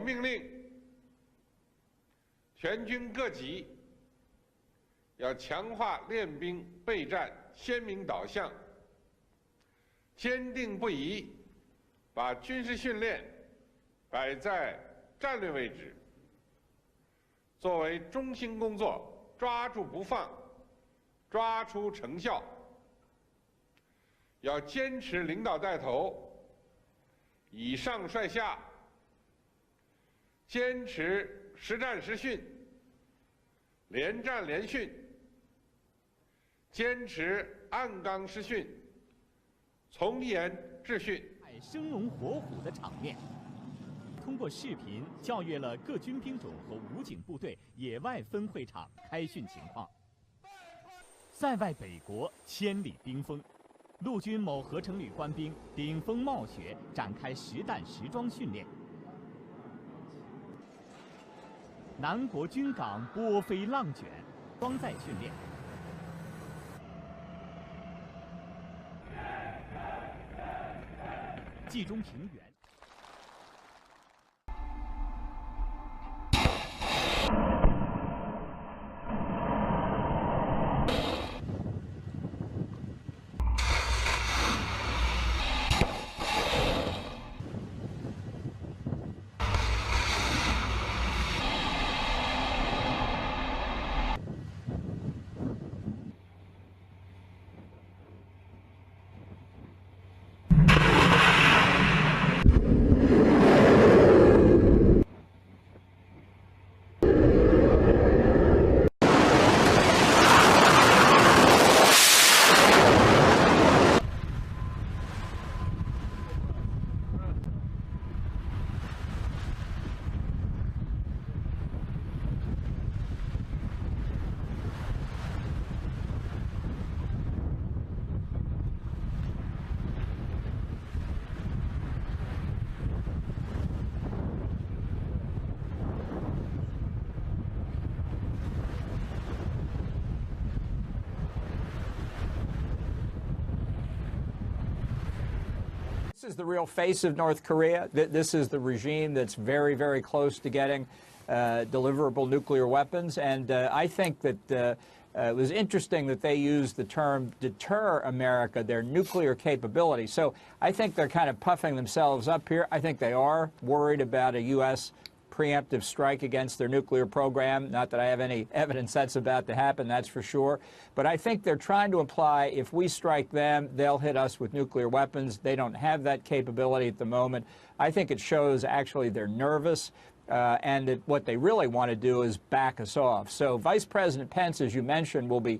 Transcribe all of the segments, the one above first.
命令，全军各级要强化练兵备战鲜明导向，坚定不移把军事训练摆在战略位置，作为中心工作，抓住不放，抓出成效。要坚持领导带头，以上率下，坚持实战实训、连战连训，坚持按纲施训、从严治训。生龙活虎的场面，通过视频校阅了各军兵种和武警部队野外分会场开训情况。塞外北国千里冰封，陆军某合成旅官兵顶风冒雪展开实弹实装训练。南国军港波飞浪卷，装载训练。冀中平原。This is the real face of North Korea. This is the regime that's very, very close to getting deliverable nuclear weapons. And I think that it was interesting that they used the term deter America, their nuclear capability. So I think they're kind of puffing themselves up here. I think they are worried about a U.S. preemptive strike against their nuclear program. Not that I have any evidence that's about to happen, that's for sure. But I think they're trying to imply if we strike them, they'll hit us with nuclear weapons. They don't have that capability at the moment. I think it shows actually they're nervous and that what they really want to do is back us off. So Vice President Pence, as you mentioned, will be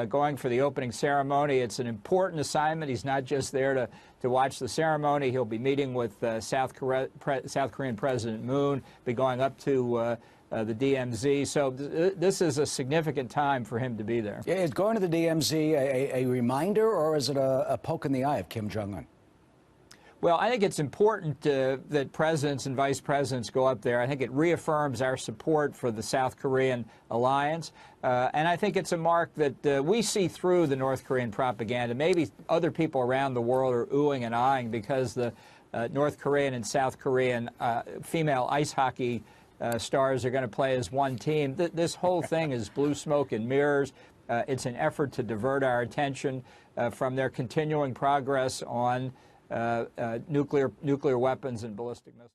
going for the opening ceremony. It's an important assignment. He's not just there to watch the ceremony. He'll be meeting with South Korean President Moon, be going up to the DMZ. So this is a significant time for him to be there. Yeah, is going to the DMZ a reminder, or is it a poke in the eye of Kim Jong Un? Well, I think it's important that presidents and vice presidents go up there. I think it reaffirms our support for the South Korean alliance. And I think it's a mark that we see through the North Korean propaganda. Maybe other people around the world are oohing and eyeing because the North Korean and South Korean female ice hockey stars are going to play as one team. This whole thing is blue smoke and mirrors. It's an effort to divert our attention from their continuing progress on nuclear weapons and ballistic missiles.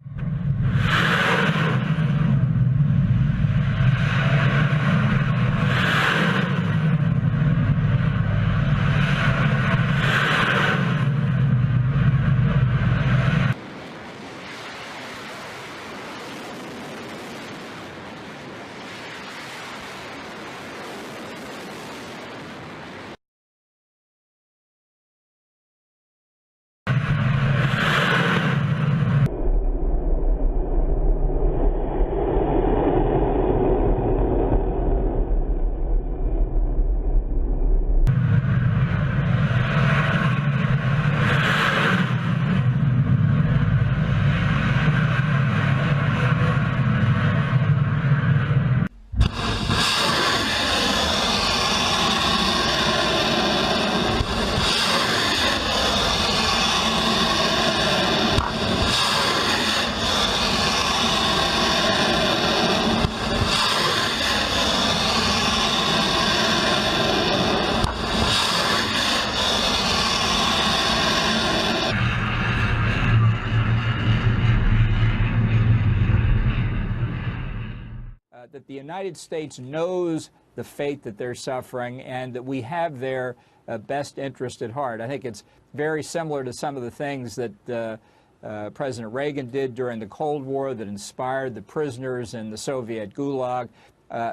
United States knows the fate that they're suffering and that we have their best interest at heart. I think it's very similar to some of the things that President Reagan did during the Cold War that inspired the prisoners in the Soviet Gulag.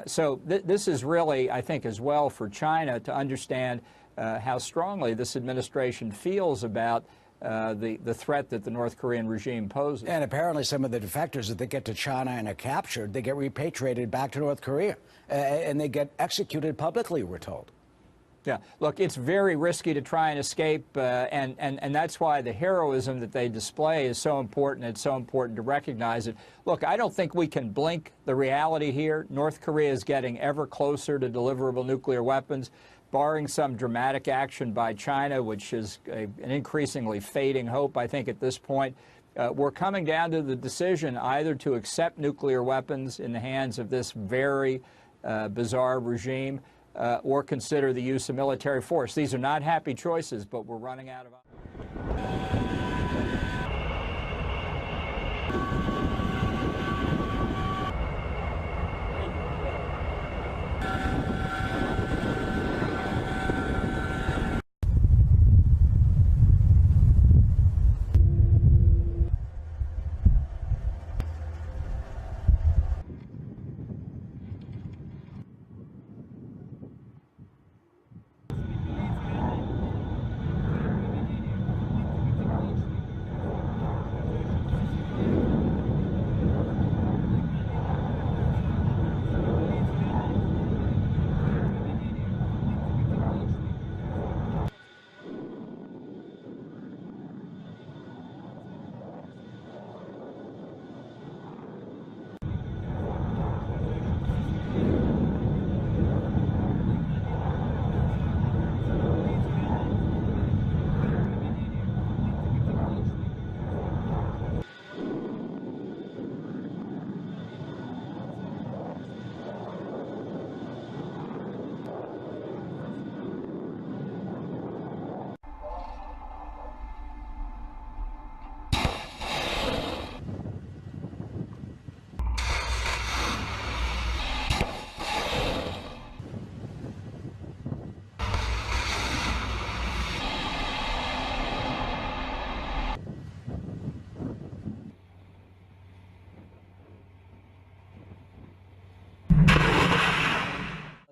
So this is really, I think, as well for China to understand how strongly this administration feels about the threat that the North Korean regime poses. And apparently some of the defectors, if they get to China and are captured, they get repatriated back to North Korea. And they get executed publicly, we're told. Yeah, look, it's very risky to try and escape, and that's why the heroism that they display is so important. It's so important to recognize it. Look, I don't think we can blink the reality here. North Korea is getting ever closer to deliverable nuclear weapons, barring some dramatic action by China, which is an increasingly fading hope, I think, at this point. We're coming down to the decision either to accept nuclear weapons in the hands of this very bizarre regime, or consider the use of military force. These are not happy choices, but we're running out of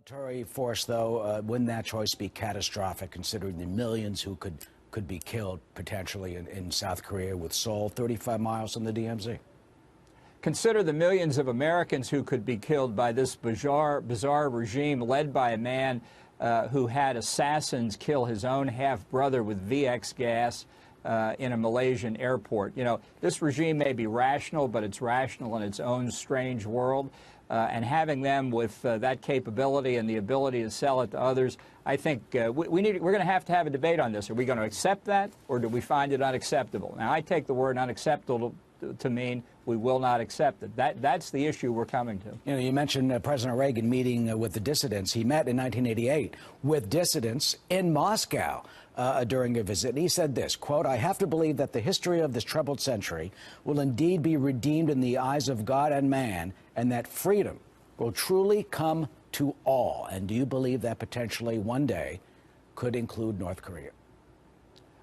Military force, though, wouldn't that choice be catastrophic, considering the millions who could be killed potentially in South Korea, with Seoul 35 miles from the DMZ? Consider the millions of Americans who could be killed by this bizarre regime led by a man who had assassins kill his own half-brother with VX gas in a Malaysian airport. You know, this regime may be rational, but it's rational in its own strange world. And having them with that capability and the ability to sell it to others, I think we're going to have a debate on this. Are we going to accept that, or do we find it unacceptable? Now, I take the word unacceptable to mean we will not accept it. That's the issue we're coming to. You know, you mentioned President Reagan meeting with the dissidents. He met in 1988 with dissidents in Moscow during a visit. And he said this, quote, "I have to believe that the history of this troubled century will indeed be redeemed in the eyes of God and man, and that freedom will truly come to all." And do you believe that potentially one day could include North Korea?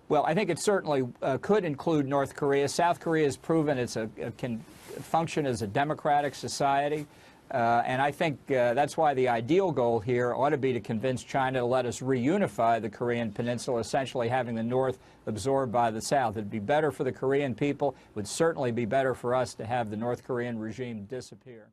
Well, I think it certainly could include North Korea. South Korea has proven it can function as a democratic society. And I think that's why the ideal goal here ought to be to convince China to let us reunify the Korean peninsula, essentially having the North absorbed by the South. It would be better for the Korean people. It would certainly be better for us to have the North Korean regime disappear.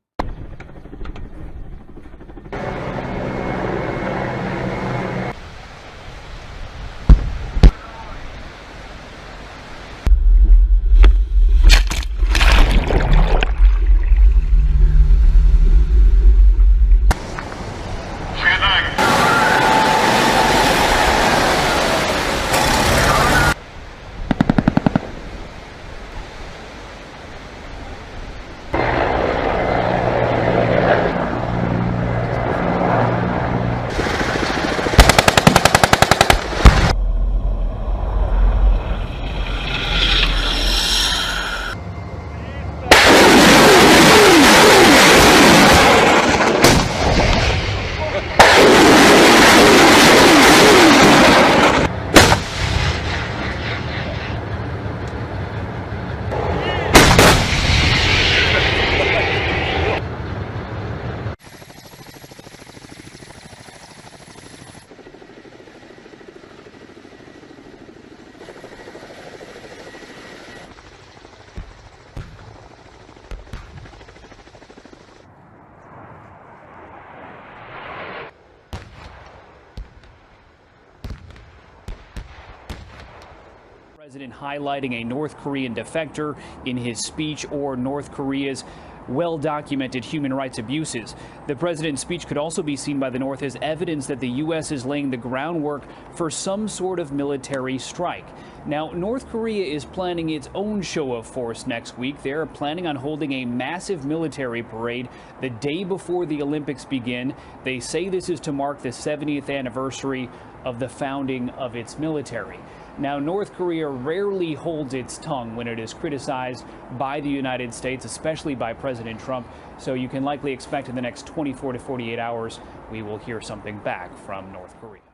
President highlighting a North Korean defector in his speech or North Korea's well-documented human rights abuses. The president's speech could also be seen by the North as evidence that the U.S. is laying the groundwork for some sort of military strike. Now, North Korea is planning its own show of force next week. They're planning on holding a massive military parade the day before the Olympics begin. They say this is to mark the 70th anniversary of the founding of its military. Now, North Korea rarely holds its tongue when it is criticized by the United States, especially by President Trump. So you can likely expect in the next 24 to 48 hours, we will hear something back from North Korea.